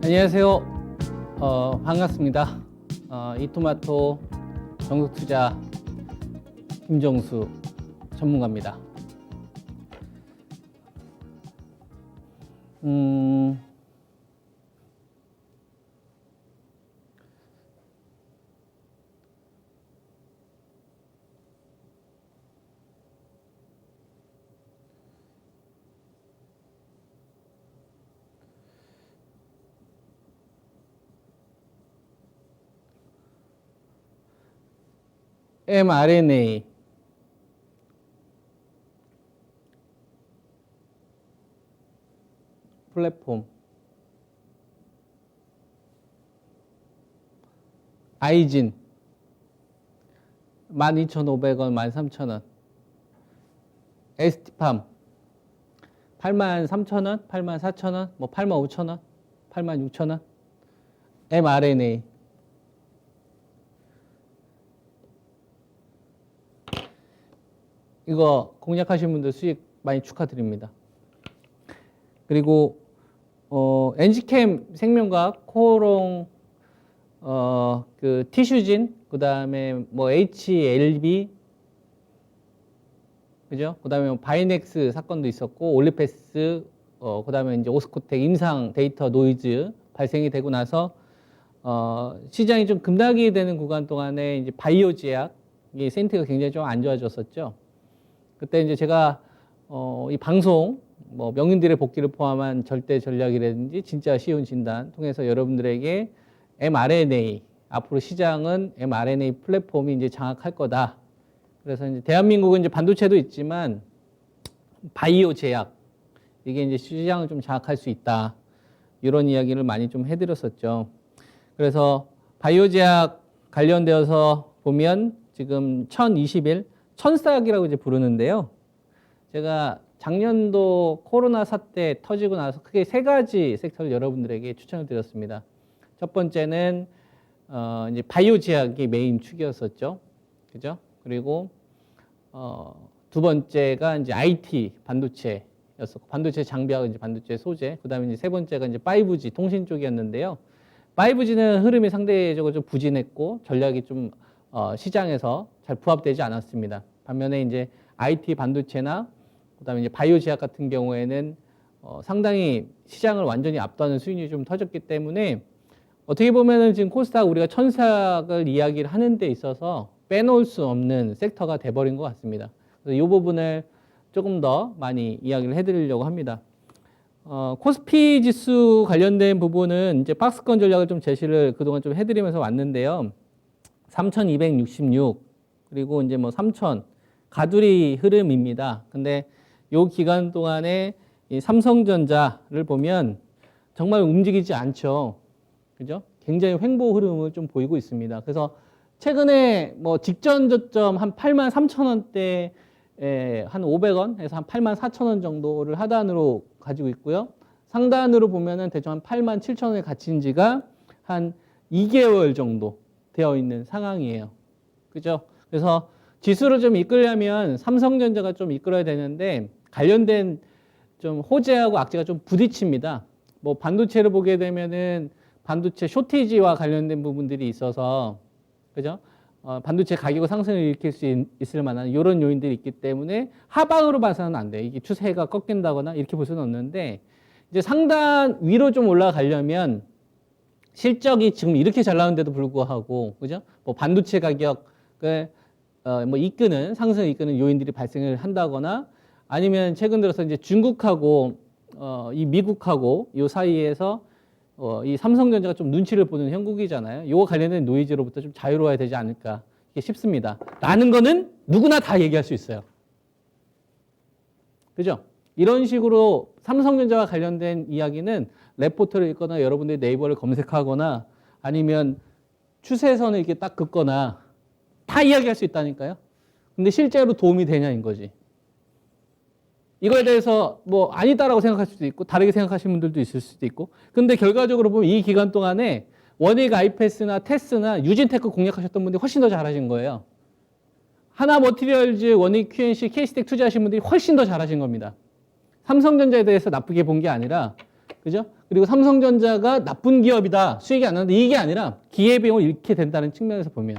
안녕하세요. 반갑습니다. 이토마토 정석투자 김정수 전문가입니다. mRNA 플랫폼 아이진 12,500원, 13,000원. ST팜 83,000원, 84,000원, 뭐 85,000원, 86,000원. mRNA 이거 공략하신 분들 수익 많이 축하드립니다. 그리고 엔지캠 생명과학, 코오롱, 그 티슈진, 그 다음에 뭐 HLB, 그죠? 그 다음에 뭐 바이넥스 사건도 있었고, 올리패스, 그 다음에 이제 오스코텍 임상 데이터 노이즈 발생이 되고 나서 시장이 좀 급락이 되는 구간 동안에 이제 바이오 제약 이 센트가 굉장히 좀 안 좋아졌었죠. 그때 이제 제가 이 방송 뭐 명인들의 복귀를 포함한 절대 전략이라든지 진짜 쉬운 진단 통해서 여러분들에게 mRNA 앞으로 시장은 mRNA 플랫폼이 이제 장악할 거다. 그래서 이제 대한민국은 이제 반도체도 있지만 바이오 제약 이게 이제 시장을 좀 장악할 수 있다. 이런 이야기를 많이 좀 해드렸었죠. 그래서 바이오 제약 관련되어서 보면 지금 1021 천싹이라고 이제 부르는데요. 제가 작년도 코로나 사태 터지고 나서 크게 세 가지 섹터를 여러분들에게 추천을 드렸습니다. 첫 번째는 이제 바이오 제약이 메인 축이었었죠. 그죠? 그리고 두 번째가 이제 IT 반도체였었고, 반도체 장비하고 이제 반도체 소재. 그다음에 이제 세 번째가 이제 5G 통신 쪽이었는데요. 5G는 흐름이 상대적으로 좀 부진했고 전략이 좀 시장에서 잘 부합되지 않았습니다. 반면에 이제 IT 반도체나 그다음에 이제 바이오 제약 같은 경우에는 상당히 시장을 완전히 압도하는 수익률이 좀 터졌기 때문에 어떻게 보면은 지금 코스닥 우리가 천삭을 이야기를 하는 데 있어서 빼놓을 수 없는 섹터가 돼버린 것 같습니다. 그래서 이 부분을 조금 더 많이 이야기를 해드리려고 합니다. 코스피 지수 관련된 부분은 이제 박스권 전략을 좀 제시를 그동안 좀 해드리면서 왔는데요. 3,266 그리고 이제 뭐 3,000 가두리 흐름입니다. 근데 요 기간 동안에 이 삼성전자를 보면 정말 움직이지 않죠. 그죠? 굉장히 횡보 흐름을 좀 보이고 있습니다. 그래서 최근에 뭐 직전 저점 한 83,000원대에 한 500원에서 한 84,000원 정도를 하단으로 가지고 있고요. 상단으로 보면은 대충 한 87,000원에 갇힌 지가 한 2개월 정도 되어 있는 상황이에요. 그죠? 그래서 지수를 좀 이끌려면 삼성전자가 좀 이끌어야 되는데 관련된 좀 호재하고 악재가 좀 부딪힙니다. 뭐 반도체를 보게 되면은 반도체 쇼티지와 관련된 부분들이 있어서 그죠? 반도체 가격 상승을 일으킬 수 있을 만한 이런 요인들이 있기 때문에 하방으로 봐서는 안 돼요. 이게 추세가 꺾인다거나 이렇게 볼 수는 없는데 이제 상단 위로 좀 올라가려면 실적이 지금 이렇게 잘 나오는데도 불구하고 그죠? 뭐 반도체 가격을 뭐 이끄는 상승을 이끄는 요인들이 발생을 한다거나 아니면 최근 들어서 이제 중국하고 이 미국하고 요 사이에서 이 삼성전자가 좀 눈치를 보는 형국이잖아요. 요거 관련된 노이즈로부터 좀 자유로워야 되지 않을까 싶습니다. 라는 거는 누구나 다 얘기할 수 있어요. 그죠? 이런 식으로 삼성전자와 관련된 이야기는 레포트를 읽거나 여러분들이 네이버를 검색하거나 아니면 추세선을 이렇게 딱 긋거나 다 이야기할 수 있다니까요. 근데 실제로 도움이 되냐인 거지. 이거에 대해서 뭐 아니다라고 생각할 수도 있고 다르게 생각하시는 분들도 있을 수도 있고 근데 결과적으로 보면 이 기간 동안에 원익 아이패스나 테스나 유진테크 공략하셨던 분들이 훨씬 더 잘하신 거예요. 하나머티리얼즈, 원익 QNC, KC텍 투자하신 분들이 훨씬 더 잘하신 겁니다. 삼성전자에 대해서 나쁘게 본 게 아니라 그죠? 그리고 삼성전자가 나쁜 기업이다. 수익이 안 나는데 이게 아니라 기회비용을 잃게 된다는 측면에서 보면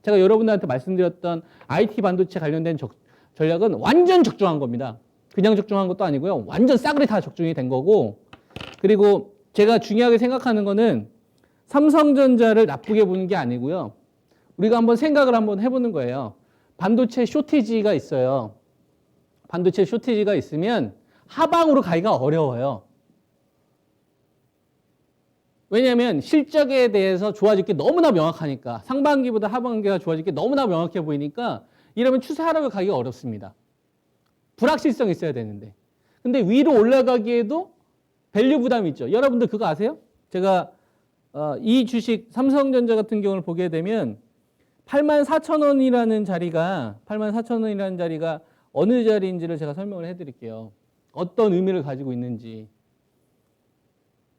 제가 여러분들한테 말씀드렸던 IT 반도체 관련된 전략은 완전 적중한 겁니다. 그냥 적중한 것도 아니고요. 완전 싸그리 다 적중이 된 거고 그리고 제가 중요하게 생각하는 거는 삼성전자를 나쁘게 보는 게 아니고요. 우리가 한번 생각을 한번 해보는 거예요. 반도체 쇼티지가 있어요. 반도체 쇼티지가 있으면 하방으로 가기가 어려워요. 왜냐하면 실적에 대해서 좋아질 게 너무나 명확하니까 상반기보다 하반기가 좋아질 게 너무나 명확해 보이니까 이러면 추세 하락을 가기가 어렵습니다. 불확실성이 있어야 되는데. 근데 위로 올라가기에도 밸류 부담이 있죠. 여러분들 그거 아세요? 제가 이 주식 삼성전자 같은 경우를 보게 되면 84,000원이라는 자리가 84,000원이라는 자리가 어느 자리인지를 제가 설명을 해드릴게요. 어떤 의미를 가지고 있는지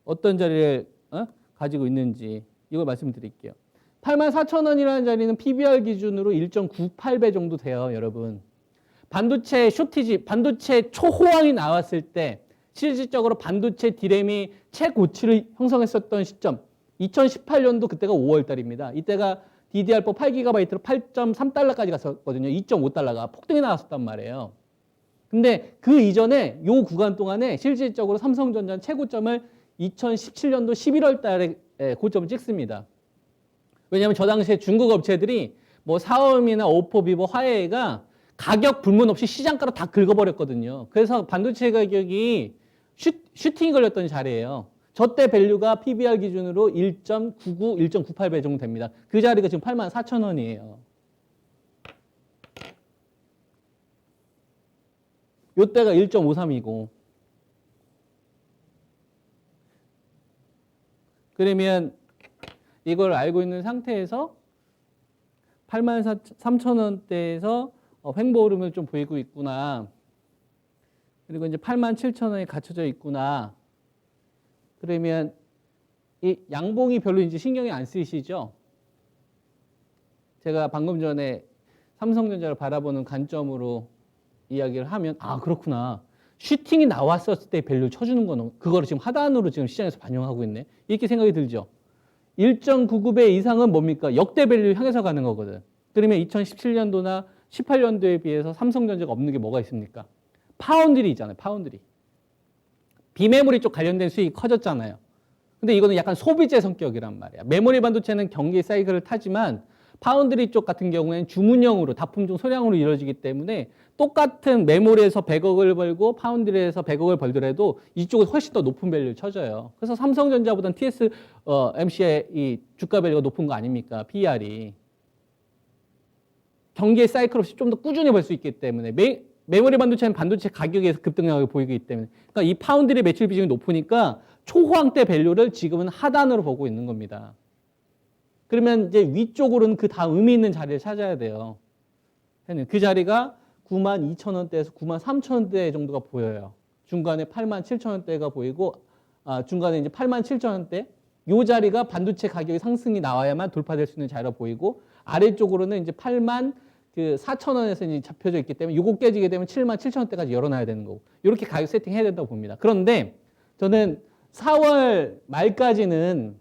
어떤 자리를 가지고 있는지 이걸 말씀드릴게요. 84,000원이라는 자리는 PBR 기준으로 1.98배 정도 돼요, 여러분. 반도체 쇼티지, 반도체 초호황이 나왔을 때 실질적으로 반도체 디램이 최고치를 형성했었던 시점 2018년도 그때가 5월 달입니다. 이때가 DDR4 8GB로 8.3달러까지 갔었거든요. 2.5달러가 폭등이 나왔었단 말이에요. 근데 그 이전에 요 구간 동안에 실질적으로 삼성전자는 최고점을 2017년도 11월 달에 고점을 찍습니다. 왜냐하면 저 당시에 중국 업체들이 뭐 사험이나 오포, 비보, 화웨이가 가격 불문 없이 시장가로 다 긁어버렸거든요. 그래서 반도체 가격이 슈팅이 걸렸던 자리예요. 저때 밸류가 PBR 기준으로 1.99, 1.98배 정도 됩니다. 그 자리가 지금 84,000원이에요. 요때가 1.53이고. 그러면 이걸 알고 있는 상태에서 83,000원대에서 횡보 흐름을 좀 보이고 있구나. 그리고 이제 87,000원에 갇혀져 있구나. 그러면 이 양봉이 별로 이제 신경이 안 쓰이시죠? 제가 방금 전에 삼성전자를 바라보는 관점으로 이야기를 하면 아 그렇구나. 슈팅이 나왔었을 때 밸류 쳐주는 거는 그거를 지금 하단으로 지금 시장에서 반영하고 있네. 이렇게 생각이 들죠. 1.99배 이상은 뭡니까? 역대 밸류 향해서 가는 거거든. 그러면 2017년도나 18년도에 비해서 삼성전자가 없는 게 뭐가 있습니까? 파운드리 있잖아요. 파운드리. 비메모리 쪽 관련된 수익이 커졌잖아요. 근데 이거는 약간 소비재 성격이란 말이야. 메모리 반도체는 경기 사이클을 타지만 파운드리 쪽 같은 경우에는 주문형으로 다품종 소량으로 이루어지기 때문에 똑같은 메모리에서 100억을 벌고 파운드리에서 100억을 벌더라도 이쪽은 훨씬 더 높은 밸류를 쳐줘요. 그래서 삼성전자보다는 TSMC의 이 주가 밸류가 높은 거 아닙니까? PER이. 경기의 사이클 없이 좀 더 꾸준히 벌 수 있기 때문에 메모리 반도체는 반도체 가격에서 급등력을 보이기 때문에 그러니까 이 파운드리 매출 비중이 높으니까 초호황 때 밸류를 지금은 하단으로 보고 있는 겁니다. 그러면 이제 위쪽으로는 그 다음 의미 있는 자리를 찾아야 돼요. 그 자리가 92,000원대에서 93,000원대 정도가 보여요. 중간에 87,000원대가 보이고 중간에 이제 87,000원대 이 자리가 반도체 가격의 상승이 나와야만 돌파될 수 있는 자리가 보이고 아래쪽으로는 이제 84,000원에서 이제 잡혀져 있기 때문에 이거 깨지게 되면 77,000원대까지 열어놔야 되는 거고 이렇게 가격 세팅해야 된다고 봅니다. 그런데 저는 4월 말까지는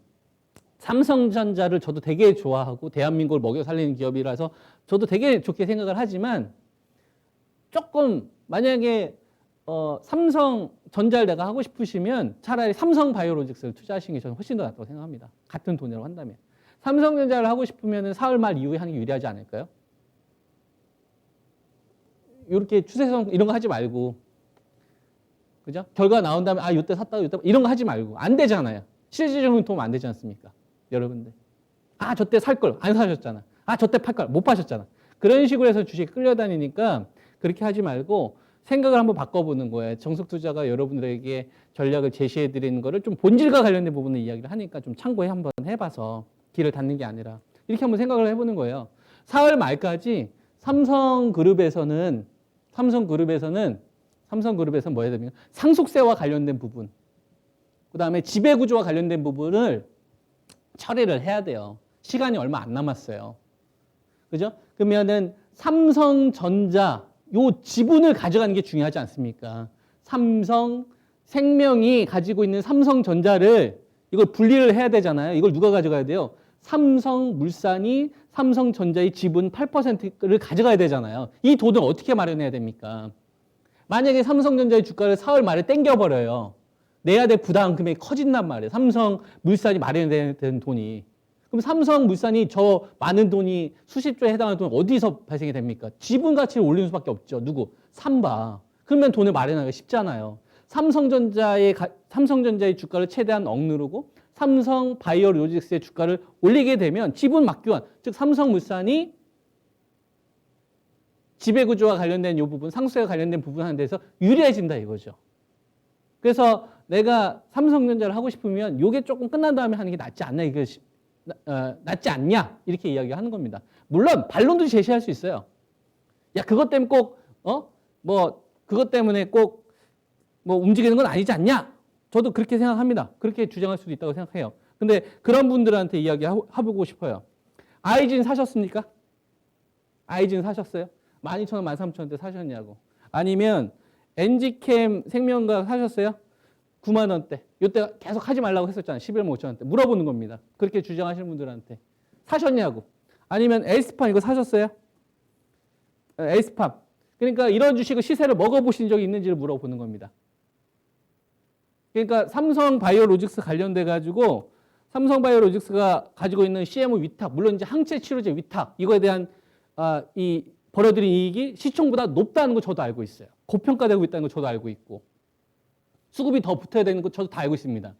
삼성전자를 저도 되게 좋아하고 대한민국을 먹여 살리는 기업이라서 저도 되게 좋게 생각을 하지만 조금 만약에 삼성전자를 내가 하고 싶으시면 차라리 삼성바이오로직스를 투자하시는 게 저는 훨씬 더 낫다고 생각합니다. 같은 돈으로 한다면. 삼성전자를 하고 싶으면 4월 말 이후에 하는 게 유리하지 않을까요? 이렇게 추세선 이런 거 하지 말고 그죠? 결과 나온 다음에 이때 샀다가 이때 이런 거 하지 말고 안 되잖아요. 실질적인 도움 안 되지 않습니까? 여러분들. 저때 살 걸 안 사셨잖아. 저때 팔 걸 못 파셨잖아. 그런 식으로 해서 주식이 끌려다니니까 그렇게 하지 말고 생각을 한번 바꿔보는 거예요. 정석 투자가 여러분들에게 전략을 제시해 드리는 거를 좀 본질과 관련된 부분을 이야기를 하니까 좀 참고해 한번 해봐서 길을 닫는 게 아니라 이렇게 한번 생각을 해보는 거예요. 4월 말까지 삼성그룹에서는 뭐 해야 됩니까? 상속세와 관련된 부분, 그 다음에 지배구조와 관련된 부분을 처리를 해야 돼요. 시간이 얼마 안 남았어요. 그죠? 그러면은 삼성전자 요 지분을 가져가는 게 중요하지 않습니까? 삼성 생명이 가지고 있는 삼성전자를 이걸 분리를 해야 되잖아요. 이걸 누가 가져가야 돼요? 삼성물산이 삼성전자의 지분 8%를 가져가야 되잖아요. 이 돈을 어떻게 마련해야 됩니까? 만약에 삼성전자의 주가를 4월 말에 땡겨버려요. 내야 될 부담 금액이 커진단 말이에요. 삼성물산이 마련해야 되는 돈이. 그럼 삼성물산이 저 많은 돈이 수십 조에 해당하는 돈이 어디서 발생이 됩니까? 지분 가치를 올리는 수밖에 없죠. 누구? 삼바. 그러면 돈을 마련하기가 쉽잖아요. 삼성전자의 주가를 최대한 억누르고 삼성바이오로직스의 주가를 올리게 되면 지분 맞교환, 즉 삼성물산이 지배구조와 관련된 이 부분, 상수와 관련된 부분 하는 데서 유리해진다 이거죠. 그래서 내가 삼성전자를 하고 싶으면 이게 조금 끝난 다음에 하는 게 낫지 않나, 낫지 않냐 이렇게 이야기하는 겁니다. 물론 반론도 제시할 수 있어요. 야, 그것 때문에 꼭 그것 때문에 꼭 움직이는 건 아니지 않냐? 저도 그렇게 생각합니다. 그렇게 주장할 수도 있다고 생각해요. 근데 그런 분들한테 이야기해보고 싶어요. 아이진 사셨습니까? 아이진 사셨어요? 12,000원, 13,000원대 사셨냐고. 아니면 엔지캠 생명과학 사셨어요? 9만 원대. 이때 계속 하지 말라고 했었잖아요. 11만 5천 원대. 물어보는 겁니다. 그렇게 주장하시는 분들한테. 사셨냐고. 아니면 에이스팜 이거 사셨어요? 에이스팜. 그러니까 이런 주식의 시세를 먹어보신 적이 있는지를 물어보는 겁니다. 그러니까 삼성바이오로직스 관련돼 가지고 삼성바이오로직스가 가지고 있는 CMO 위탁, 물론 이제 항체 치료제 위탁 이거에 대한 이 벌어들인 이익이 시총보다 높다는 거 저도 알고 있어요. 고평가되고 있다는 거 저도 알고 있고 수급이 더 붙어야 되는 거 저도 다 알고 있습니다.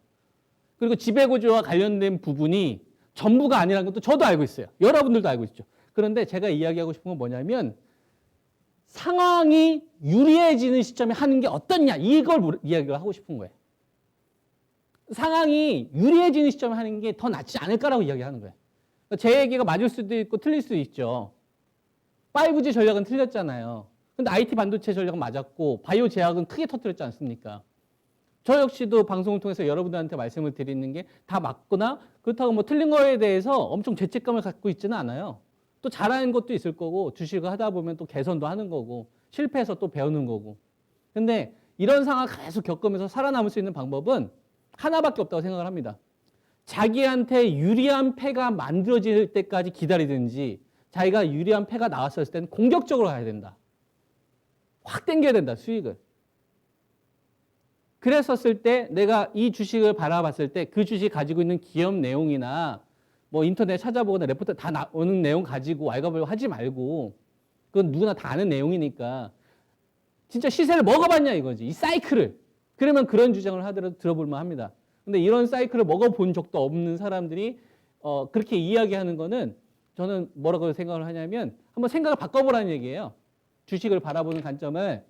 그리고 지배구조와 관련된 부분이 전부가 아니라는 것도 저도 알고 있어요. 여러분들도 알고 있죠. 그런데 제가 이야기하고 싶은 건 뭐냐면 상황이 유리해지는 시점에 하는 게 어떻냐 이걸 이야기를 하고 싶은 거예요. 상황이 유리해지는 시점에 하는 게 더 낫지 않을까라고 이야기하는 거예요. 제 얘기가 맞을 수도 있고 틀릴 수도 있죠. 5G 전략은 틀렸잖아요. 근데 IT 반도체 전략은 맞았고 바이오 제약은 크게 터뜨렸지 않습니까? 저 역시도 방송을 통해서 여러분들한테 말씀을 드리는 게 다 맞거나 그렇다고 틀린 거에 대해서 엄청 죄책감을 갖고 있지는 않아요. 또 잘하는 것도 있을 거고 주식을 하다 보면 또 개선도 하는 거고 실패해서 또 배우는 거고. 근데 이런 상황을 계속 겪으면서 살아남을 수 있는 방법은 하나밖에 없다고 생각을 합니다. 자기한테 유리한 패가 만들어질 때까지 기다리든지 자기가 유리한 패가 나왔을 때는 공격적으로 가야 된다. 확 당겨야 된다, 수익을. 그랬었을 때 내가 이 주식을 바라봤을 때 그 주식 가지고 있는 기업 내용이나 인터넷 찾아보거나 레포트 다 나오는 내용 가지고 왈가왈부 하지 말고 그건 누구나 다 아는 내용이니까 진짜 시세를 먹어봤냐 이거지. 이 사이클을. 그러면 그런 주장을 하더라도 들어볼만 합니다. 근데 이런 사이클을 먹어본 적도 없는 사람들이 그렇게 이야기하는 거는 저는 뭐라고 생각을 하냐면 한번 생각을 바꿔보라는 얘기예요. 주식을 바라보는 관점을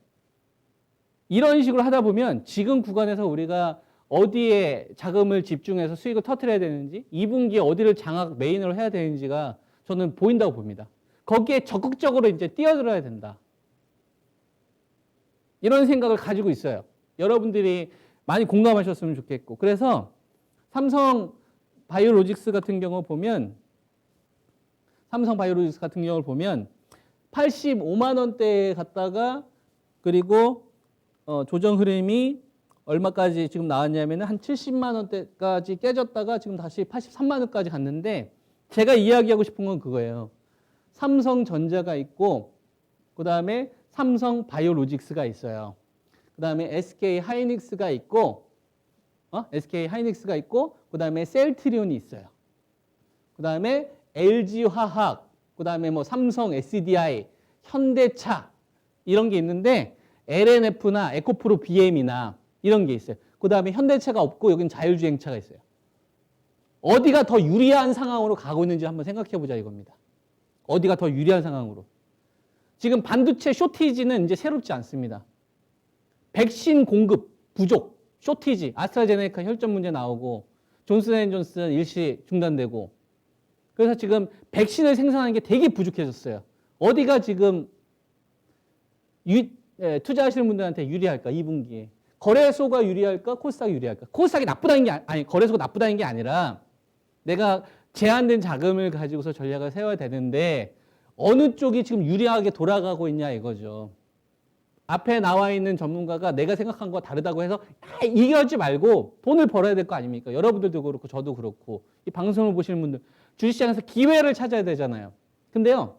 이런 식으로 하다 보면 지금 구간에서 우리가 어디에 자금을 집중해서 수익을 터뜨려야 되는지 2분기에 어디를 장악 메인으로 해야 되는지가 저는 보인다고 봅니다. 거기에 적극적으로 이제 뛰어들어야 된다. 이런 생각을 가지고 있어요. 여러분들이 많이 공감하셨으면 좋겠고. 그래서 삼성 바이오로직스 같은 경우 보면 85만 원대에 갔다가 그리고 조정 흐름이 얼마까지 지금 나왔냐면 한 70만 원대까지 깨졌다가 지금 다시 83만 원까지 갔는데 제가 이야기하고 싶은 건 그거예요. 삼성전자가 있고 그다음에 삼성바이오로직스가 있어요. 그다음에 SK하이닉스가 있고 그다음에 셀트리온이 있어요. 그다음에 LG화학, 그다음에 삼성 SDI, 현대차 이런 게 있는데 LNF나 에코프로 BM이나 이런 게 있어요. 그다음에 현대차가 없고 여기는 자율주행차가 있어요. 어디가 더 유리한 상황으로 가고 있는지 한번 생각해 보자 이겁니다. 어디가 더 유리한 상황으로. 지금 반도체 쇼티지는 이제 새롭지 않습니다. 백신 공급 부족, 쇼티지, 아스트라제네카 혈전 문제 나오고 존슨앤존슨 일시 중단되고 그래서 지금 백신을 생산하는 게 되게 부족해졌어요. 어디가 지금 투자하시는 분들한테 유리할까? 2분기에. 거래소가 유리할까? 코스닥이 유리할까? 코스닥이 나쁘다는 게 거래소가 나쁘다는 게 아니라 내가 제한된 자금을 가지고서 전략을 세워야 되는데 어느 쪽이 지금 유리하게 돌아가고 있냐 이거죠. 앞에 나와 있는 전문가가 내가 생각한 거와 다르다고 해서 이겨지 말고 돈을 벌어야 될 거 아닙니까? 여러분들도 그렇고 저도 그렇고 이 방송을 보시는 분들 주식시장에서 기회를 찾아야 되잖아요. 근데요.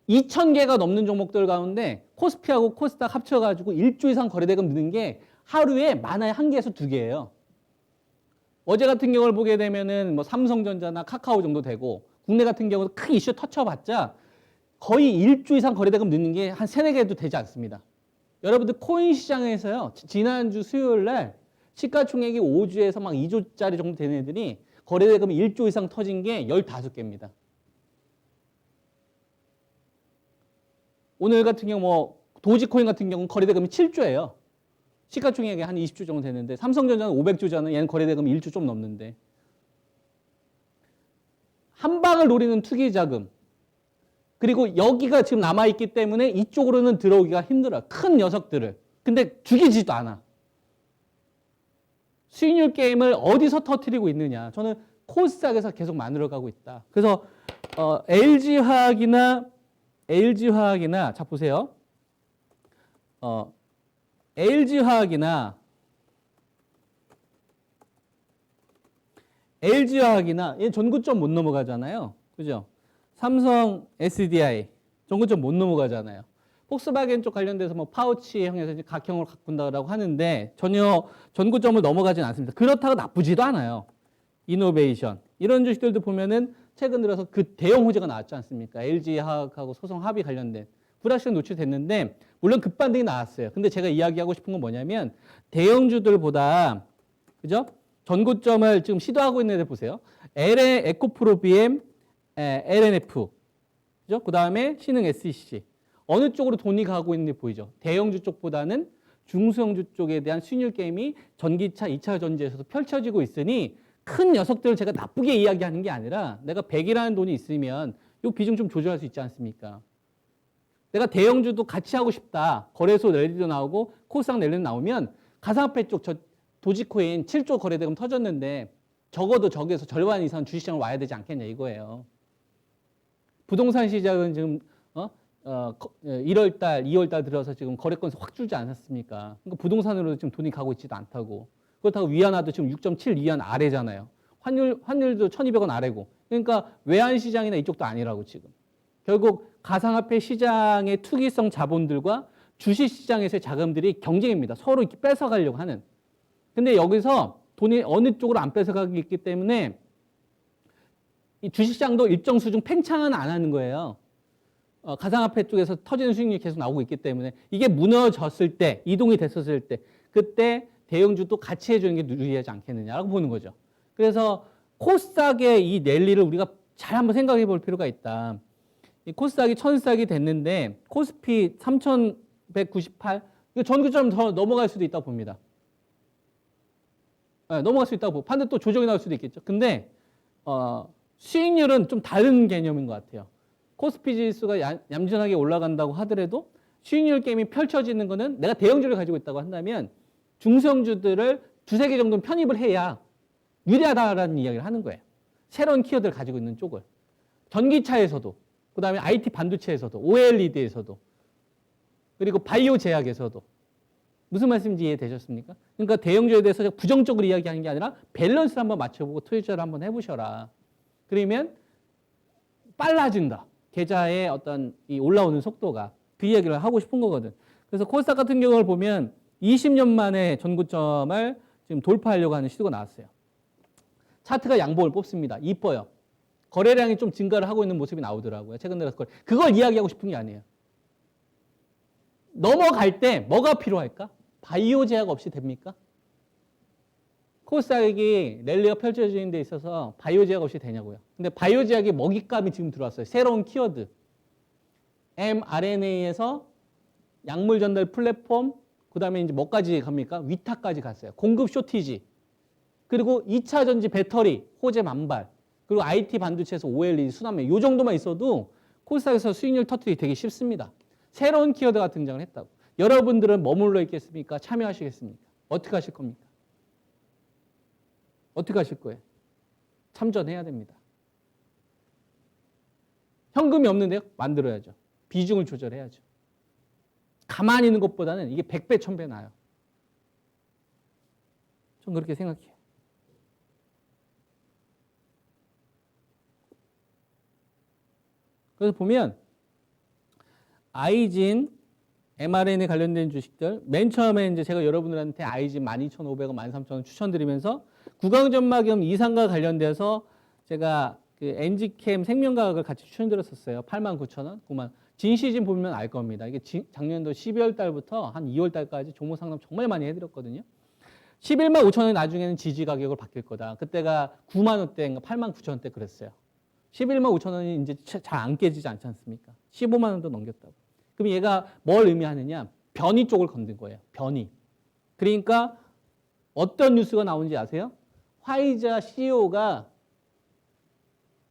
2,000개가 넘는 종목들 가운데 코스피하고 코스닥 합쳐가지고 1조 이상 거래대금 넣는 게 하루에 많아야 1개에서 2개예요. 어제 같은 경우를 보게 되면은 뭐 삼성전자나 카카오 정도 되고 국내 같은 경우는 큰 이슈 터쳐봤자 거의 1조 이상 거래대금 넣는 게 한 3, 4개도 되지 않습니다. 여러분들 코인 시장에서요. 지난주 수요일 날 시가총액이 5조에서 막 2조짜리 정도 되는 애들이 거래대금이 1조 이상 터진 게 15개입니다. 오늘 같은 경우 뭐 도지코인 같은 경우는 거래대금이 7조예요. 시가총액이 한 20조 정도 되는데 삼성전자는 500조잖아요. 얘는 거래대금이 1조 좀 넘는데. 한 방을 노리는 투기 자금. 그리고 여기가 지금 남아있기 때문에 이쪽으로는 들어오기가 힘들어요. 큰 녀석들을. 근데 죽이지도 않아. 수익률 게임을 어디서 터뜨리고 있느냐. 저는 코스닥에서 계속 만들어가고 있다. 그래서 LG화학이나 자 보세요. LG화학이나 얘 전고점 못 넘어가잖아요. 그죠? 삼성 SDI 전고점 못 넘어가잖아요. 폭스바겐 쪽 관련돼서 뭐 파우치형에서 이제 각형을 바꾼다고 하는데 전혀 전고점을 넘어가진 않습니다. 그렇다고 나쁘지도 않아요. 이노베이션 이런 주식들도 보면은 최근 들어서 그 대형 호재가 나왔지 않습니까? LG화학하고 소송 합의 관련된 불확실한 노출됐는데 물론 급반등이 나왔어요. 근데 제가 이야기하고 싶은 건 뭐냐면 대형주들보다 그죠? 전고점을 지금 시도하고 있는 애들 보세요. LA 에코프로 BM, LNF, 그죠? 그 다음에 신흥 SEC 어느 쪽으로 돈이 가고 있는지 보이죠? 대형주 쪽보다는 중소형주 쪽에 대한 수익률 게임이 전기차, 2차 전지에서도 펼쳐지고 있으니 큰 녀석들을 제가 나쁘게 이야기하는 게 아니라 내가 100이라는 돈이 있으면 이 비중 좀 조절할 수 있지 않습니까? 내가 대형주도 같이 하고 싶다. 거래소 랠리도 나오고 코스닥 랠리도 나오면 가상화폐 쪽 도지코인 7조 거래대금 터졌는데 적어도 저기에서 절반 이상 주식시장을 와야 되지 않겠냐 이거예요. 부동산 시장은 지금 1월 달, 2월 달 들어서 지금 거래건수 확 줄지 않았습니까? 그러니까 부동산으로 지금 돈이 가고 있지도 않다고. 그렇다고 위안화도 지금 6.7 위안 아래잖아요. 환율도 1,200원 아래고. 그러니까 외환 시장이나 이쪽도 아니라고 지금. 결국 가상화폐 시장의 투기성 자본들과 주식 시장에서의 자금들이 경쟁입니다. 서로 이렇게 뺏어가려고 하는. 근데 여기서 돈이 어느 쪽으로 안 뺏어가기 있기 때문에 이 주식시장도 일정 수준 팽창은 안 하는 거예요. 가상화폐 쪽에서 터지는 수익률이 계속 나오고 있기 때문에 이게 무너졌을 때, 이동이 됐었을 때 그때 대형주도 같이 해주는 게 유리하지 않겠느냐라고 보는 거죠. 그래서 코스닥의 이 랠리를 우리가 잘 한번 생각해 볼 필요가 있다. 이 코스닥이 1,000싹이 됐는데 코스피 3,198 전고점 더 넘어갈 수도 있다고 봅니다. 네, 넘어갈 수 있다고 보고 반대 또 조정이 나올 수도 있겠죠. 근데 수익률은 좀 다른 개념인 것 같아요. 코스피 지수가 얌전하게 올라간다고 하더라도 수익률 게임이 펼쳐지는 거는 내가 대형주를 가지고 있다고 한다면 중소형주들을 2, 3개 정도는 편입을 해야 유리하다라는 이야기를 하는 거예요. 새로운 키워드를 가지고 있는 쪽을. 전기차에서도, 그 다음에 IT 반도체에서도, OLED에서도, 그리고 바이오 제약에서도. 무슨 말씀인지 이해되셨습니까? 그러니까 대형주에 대해서 부정적으로 이야기하는 게 아니라 밸런스를 한번 맞춰보고 투자를 한번 해보셔라. 그러면 빨라진다. 계좌의 어떤 이 올라오는 속도가 그 이야기를 하고 싶은 거거든. 그래서 코스닥 같은 경우를 보면 20년 만에 전고점을 지금 돌파하려고 하는 시도가 나왔어요. 차트가 양봉을 뽑습니다. 이뻐요. 거래량이 좀 증가를 하고 있는 모습이 나오더라고요. 최근 들어서 그걸 이야기하고 싶은 게 아니에요. 넘어갈 때 뭐가 필요할까? 바이오 제약 없이 됩니까? 코스닥이 랠리가 펼쳐지는 데 있어서 바이오 제약 없이 되냐고요. 근데 바이오 제약의 먹잇감이 지금 들어왔어요. 새로운 키워드. mRNA에서 약물 전달 플랫폼, 그 다음에 이제 뭐까지 갑니까? 위탁까지 갔어요. 공급 쇼티지. 그리고 2차 전지 배터리, 호재 만발. 그리고 IT 반도체에서 OLED 순환매. 요 정도만 있어도 코스닥에서 수익률 터뜨리기 되게 쉽습니다. 새로운 키워드가 등장을 했다고. 여러분들은 머물러 있겠습니까? 참여하시겠습니까? 어떻게 하실 겁니까? 어떻게 하실 거예요? 참전해야 됩니다. 현금이 없는데요? 만들어야죠. 비중을 조절해야죠. 가만히 있는 것보다는 이게 100배, 1000배 나아요. 전 그렇게 생각해요. 그래서 보면 아이진, mRNA 관련된 주식들 맨 처음에 이제 제가 여러분들한테 아이진 12,500원, 13,000원 추천드리면서 구강점막염 이상과 관련돼서 제가 그 엔지캠 생명과학을 같이 추천드렸었어요. 89,000원, 9만. 진시즌 보면 알 겁니다. 이게 작년도 12월 달부터 한 2월 달까지 종목 상담 정말 많이 해드렸거든요. 11만 5천원이 나중에는 지지 가격으로 바뀔 거다. 그때가 9만 원대인가 8만 9천 원대 그랬어요. 11만 5천 원이 이제 잘 안 깨지지 않지 않습니까? 15만 원도 넘겼다고. 그럼 얘가 뭘 의미하느냐? 변이 쪽을 건든 거예요. 변이. 그러니까 어떤 뉴스가 나오는지 아세요? 화이자 CEO가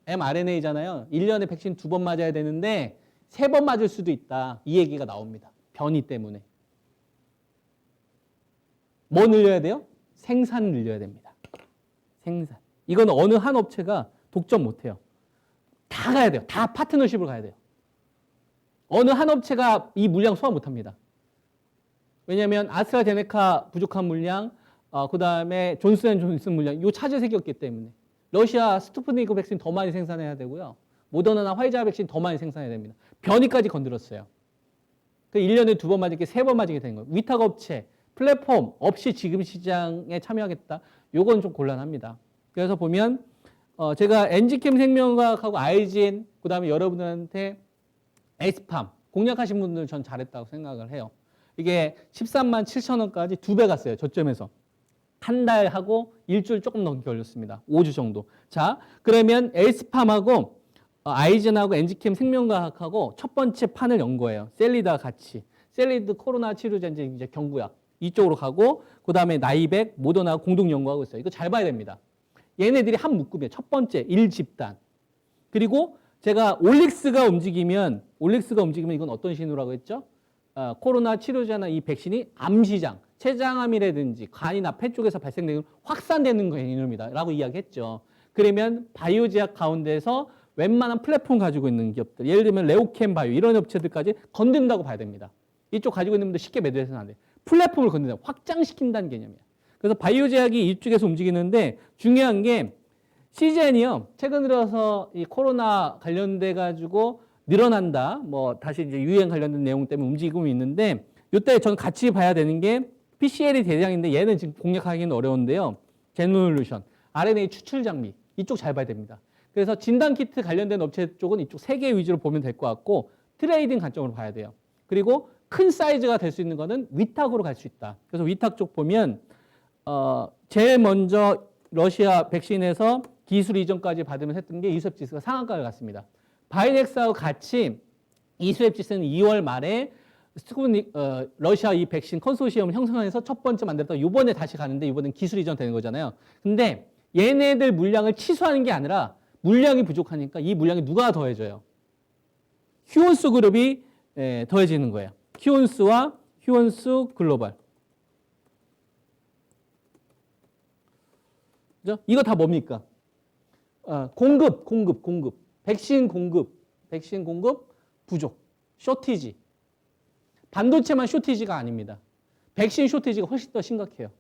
mRNA잖아요. 1년에 백신 2번 맞아야 되는데 3번 맞을 수도 있다. 이 얘기가 나옵니다. 변이 때문에. 뭐 늘려야 돼요? 생산 늘려야 됩니다. 생산. 이건 어느 한 업체가 독점 못해요. 다 가야 돼요. 다 파트너십으로 가야 돼요. 어느 한 업체가 이 물량 소화 못합니다. 왜냐하면 아스트라제네카 부족한 물량, 그 다음에 존슨앤존슨 물량, 이 차질 생겼기 때문에. 러시아 스푸트니크 백신 더 많이 생산해야 되고요. 모더나나 화이자 백신 더 많이 생산해야 됩니다. 변이까지 건드렸어요. 그 1년에 2번 맞을 게 3번 맞게 되는 거예요. 위탁업체, 플랫폼 없이 지금 시장에 참여하겠다. 요건 좀 곤란합니다. 그래서 보면 제가 엔지캠 생명과학하고 아이진, 그 다음에 여러분들한테 에스팜 공략하신 분들 전 잘했다고 생각을 해요. 이게 13만 7천 원까지 2배 갔어요. 저점에서. 한 달 하고 일주일 조금 넘게 걸렸습니다. 5주 정도. 자, 그러면 에스팜하고 아이젠하고 엔지캠 생명과학하고 첫 번째 판을 연 거예요. 셀리다 같이. 셀리드 코로나 치료제 이제 경구약 이쪽으로 가고 그 다음에 나이백, 모더나 공동 연구하고 있어요. 이거 잘 봐야 됩니다. 얘네들이 한 묶음이에요. 첫 번째 1집단. 그리고 제가 올릭스가 움직이면 이건 어떤 신호라고 했죠? 코로나 치료제나 이 백신이 암시장, 췌장암이라든지 간이나 폐 쪽에서 발생되는 확산되는 개념이다 라고 이야기했죠. 그러면 바이오제약 가운데서 웬만한 플랫폼 가지고 있는 기업들, 예를 들면 레오캠 바이오 이런 업체들까지 건든다고 봐야 됩니다. 이쪽 가지고 있는 분들 쉽게 매도해서는 안 돼요. 플랫폼을 건든다, 확장시킨다는 개념이에요. 그래서 바이오제약이 이쪽에서 움직이는데 중요한 게 시젠이요. 최근 들어서 이 코로나 관련돼 가지고 늘어난다. 뭐 다시 이제 유행 관련된 내용 때문에 움직이고 있는데 이때 저는 같이 봐야 되는 게 PCL이 대장인데 얘는 지금 공략하기는 어려운데요. 제놀루션, RNA 추출 장비 이쪽 잘 봐야 됩니다. 그래서 진단키트 관련된 업체 쪽은 이쪽 3개 위주로 보면 될 것 같고 트레이딩 관점으로 봐야 돼요. 그리고 큰 사이즈가 될 수 있는 거는 위탁으로 갈 수 있다. 그래서 위탁 쪽 보면 제일 먼저 러시아 백신에서 기술 이전까지 받으면서 했던 게 이수앱 지수가 상한가를 갔습니다. 바이넥스하고 같이 이수앱 지수는 2월 말에 러시아 이 백신 컨소시엄을 형성해서 첫 번째 만들었다가 이번에 다시 가는데 이번엔 기술 이전 되는 거잖아요. 근데 얘네들 물량을 취소하는 게 아니라 물량이 부족하니까 이 물량이 누가 더해져요? 휴온수 그룹이 더해지는 거예요. 휴온수와 휴온수 글로벌. 그죠? 이거 다 뭡니까? 공급. 백신 공급 부족. 쇼티지. 반도체만 쇼티지가 아닙니다. 백신 쇼티지가 훨씬 더 심각해요.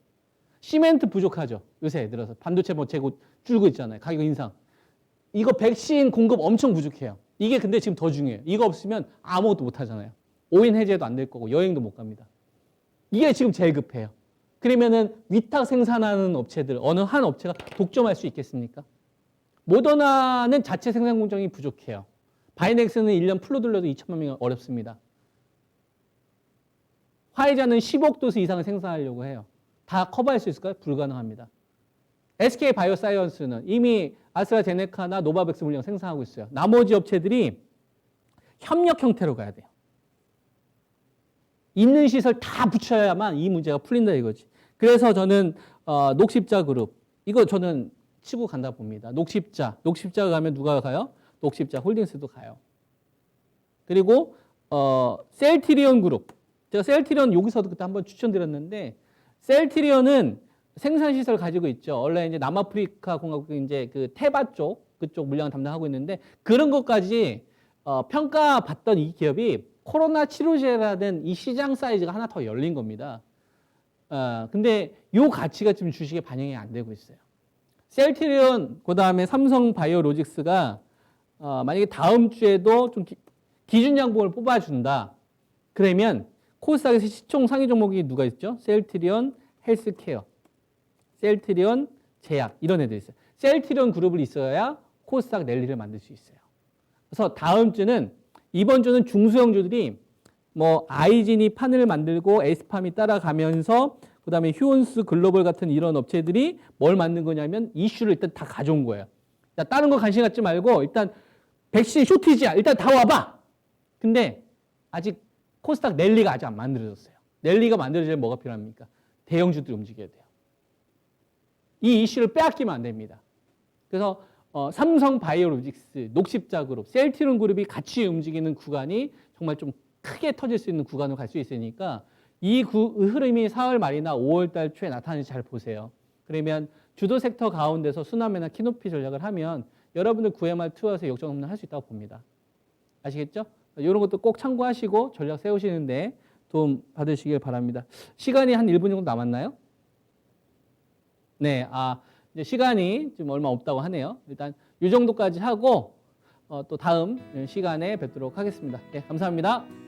시멘트 부족하죠. 요새 들어서 반도체 뭐 재고 줄고 있잖아요. 가격 인상. 이거 백신 공급 엄청 부족해요. 이게 근데 지금 더 중요해요. 이거 없으면 아무것도 못 하잖아요. 오인 해제도 안 될 거고 여행도 못 갑니다. 이게 지금 제일 급해요. 그러면은 위탁 생산하는 업체들 어느 한 업체가 독점할 수 있겠습니까? 모더나는 자체 생산 공정이 부족해요. 바이넥스는 1년 풀로 돌려도 2천만 명 어렵습니다. 화이자는 10억 도수 이상을 생산하려고 해요. 다 커버할 수 있을까요? 불가능합니다. SK 바이오사이언스는 이미 아스트라제네카나 노바백스 물량 생산하고 있어요. 나머지 업체들이 협력 형태로 가야 돼요. 있는 시설 다 붙여야만 이 문제가 풀린다 이거지. 그래서 저는 녹십자 그룹 이거 저는 치고 간다 봅니다. 녹십자가 가면 누가 가요? 녹십자 홀딩스도 가요. 그리고 셀트리온 그룹 제가 셀트리온 여기서도 그때 한번 추천드렸는데 셀트리온은 생산 시설 가지고 있죠. 원래 이제 남아프리카 공화국 이제 그 테바 쪽 그쪽 물량을 담당하고 있는데 그런 것까지 평가받던 이 기업이 코로나 치료제라는 이 시장 사이즈가 하나 더 열린 겁니다. 근데 요 가치가 지금 주식에 반영이 안 되고 있어요. 셀트리온, 그 다음에 삼성 바이오로직스가 만약에 다음 주에도 좀 기준 양봉을 뽑아준다. 그러면 코스닥에서 시총 상위 종목이 누가 있죠? 셀트리온 헬스케어, 셀트리온 제약 이런 애들 있어요. 셀트리온 그룹을 있어야 코스닥 랠리를 만들 수 있어요. 그래서 다음 주는 이번 주는 중소형주들이 뭐 아이진이 판을 만들고 에스팜이 따라가면서 그다음에 휴온스 글로벌 같은 이런 업체들이 뭘 만든 거냐면 이슈를 일단 다 가져온 거예요. 자, 다른 거 관심 갖지 말고 일단 백신 쇼티지야. 일단 다 와봐. 근데 아직 코스닥 랠리가 아직 안 만들어졌어요. 랠리가 만들어지려면 뭐가 필요합니까? 대형주들이 움직여야 돼요. 이 이슈를 빼앗기면 안 됩니다. 그래서 삼성 바이오로직스, 녹십자 그룹, 셀트리온 그룹이 같이 움직이는 구간이 정말 좀 크게 터질 수 있는 구간으로 갈 수 있으니까 이 흐름이 4월 말이나 5월 달 초에 나타나는지 잘 보세요. 그러면 주도 섹터 가운데서 수남매나 키높이 전략을 하면 여러분들 9MR 투어에서 역전 홈런 할 수 있다고 봅니다. 아시겠죠? 이런 것도 꼭 참고하시고 전략 세우시는데 도움 받으시길 바랍니다. 시간이 한 1분 정도 남았나요? 네, 이제 시간이 좀 얼마 없다고 하네요. 일단 이 정도까지 하고 또 다음 시간에 뵙도록 하겠습니다. 네, 감사합니다.